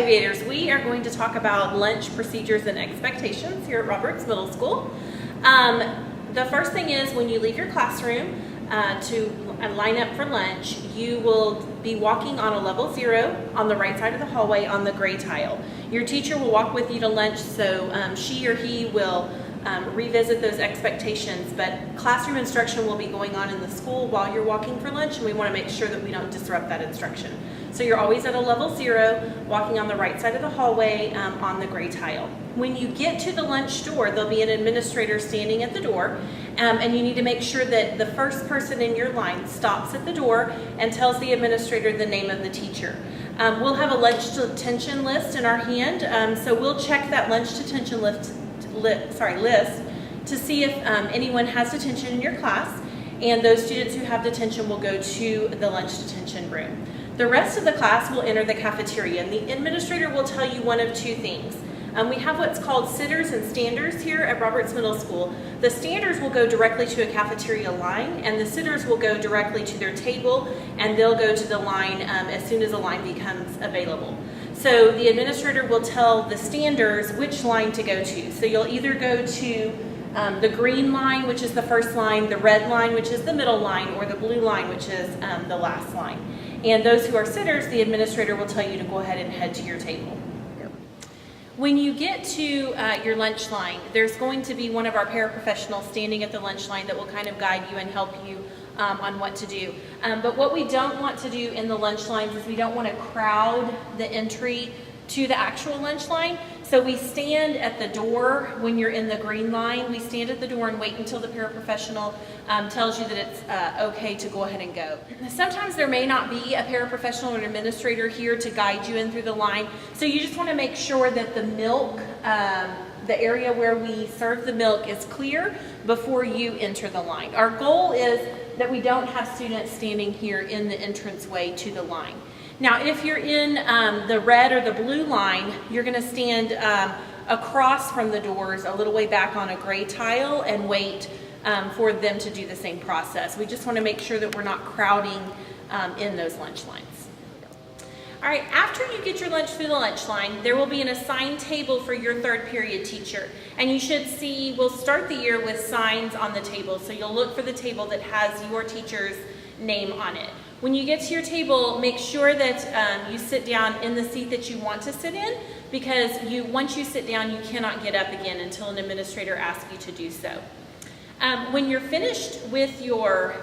aviators, we are going to talk about lunch procedures and expectations here at Roberts Middle School. The first thing is when you leave your classroom to line up for lunch, you will be walking on a level 0 on the right side of the hallway on the gray tile. Your teacher will walk with you to lunch, so she or he will revisit those expectations, but classroom instruction will be going on in the school while you're walking for lunch, and we want to make sure that we don't disrupt that instruction. So you're always at a level 0, walking on the right side of the hallway on the gray tile. When you get to the lunch door, there'll be an administrator standing at the door, and you need to make sure that the first person in your line stops at the door and tells the administrator the name of the teacher. We'll have a lunch detention list in our hand, so we'll check that lunch detention list to see if anyone has detention in your class, and those students who have detention will go to the lunch detention room. The rest of the class will enter the cafeteria, and the administrator will tell you one of two things. We have what's called sitters and standers here at Roberts Middle School. The standers will go directly to a cafeteria line, and the sitters will go directly to their table, and they'll go to the line as soon as a line becomes available. So the administrator will tell the standers which line to go to. So you'll either go to the green line, which is the first line, the red line, which is the middle line, or the blue line, which is the last line. And those who are sitters, the administrator will tell you to go ahead and head to your table. When you get to your lunch line, there's going to be one of our paraprofessionals standing at the lunch line that will kind of guide you and help you on what to do. But what we don't want to do in the lunch lines is we don't want to crowd the entry to the actual lunch line. So we stand at the door when you're in the green line. We stand at the door and wait until the paraprofessional tells you that it's okay to go ahead and go. Sometimes there may not be a paraprofessional or an administrator here to guide you in through the line. So you just want to make sure that the milk, the area where we serve the milk is clear before you enter the line. Our goal is that we don't have students standing here in the entranceway to the line. Now, if you're in the red or the blue line, you're going to stand across from the doors a little way back on a gray tile and wait for them to do the same process. We just want to make sure that we're not crowding in those lunch lines. All right, after you get your lunch through the lunch line, there will be an assigned table for your third period teacher. And you should see, we'll start the year with signs on the table. So you'll look for the table that has your teacher's name on it. When you get to your table, make sure that you sit down in the seat that you want to sit in, because once you sit down, you cannot get up again until an administrator asks you to do so. When you're finished with your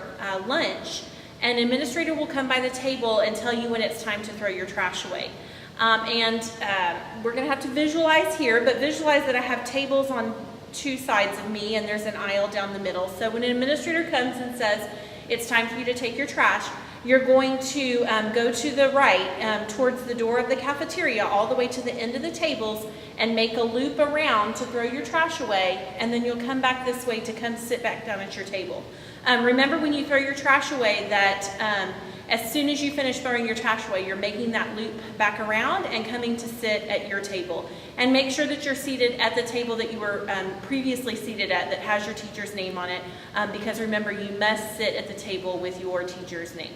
lunch, an administrator will come by the table and tell you when it's time to throw your trash away. We're going to have to visualize here, but visualize that I have tables on two sides of me and there's an aisle down the middle. So when an administrator comes and says, it's time for you to take your trash, you're going to go to the right towards the door of the cafeteria all the way to the end of the tables and make a loop around to throw your trash away, and then you'll come back this way to come sit back down at your table. Remember when you throw your trash away that as soon as you finish throwing your trash away, you're making that loop back around and coming to sit at your table. And make sure that you're seated at the table that you were previously seated at that has your teacher's name on it, because remember, you must sit at the table with your teacher's name.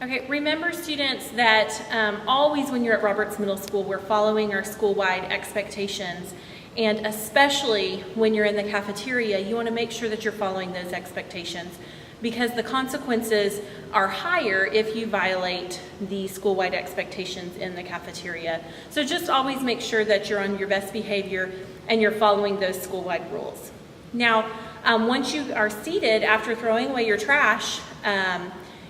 Okay, remember students that always when you're at Roberts Middle School, we're following our school-wide expectations. And especially when you're in the cafeteria, you want to make sure that you're following those expectations, because the consequences are higher if you violate the school-wide expectations in the cafeteria. So just always make sure that you're on your best behavior and you're following those school-wide rules. Now, once you are seated after throwing away your trash,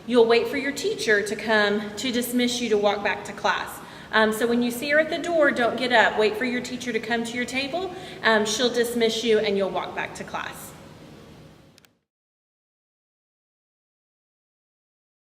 you'll wait for your teacher to come to dismiss you to walk back to class. So when you see her at the door, don't get up. Wait for your teacher to come to your table. She'll dismiss you and you'll walk back to class.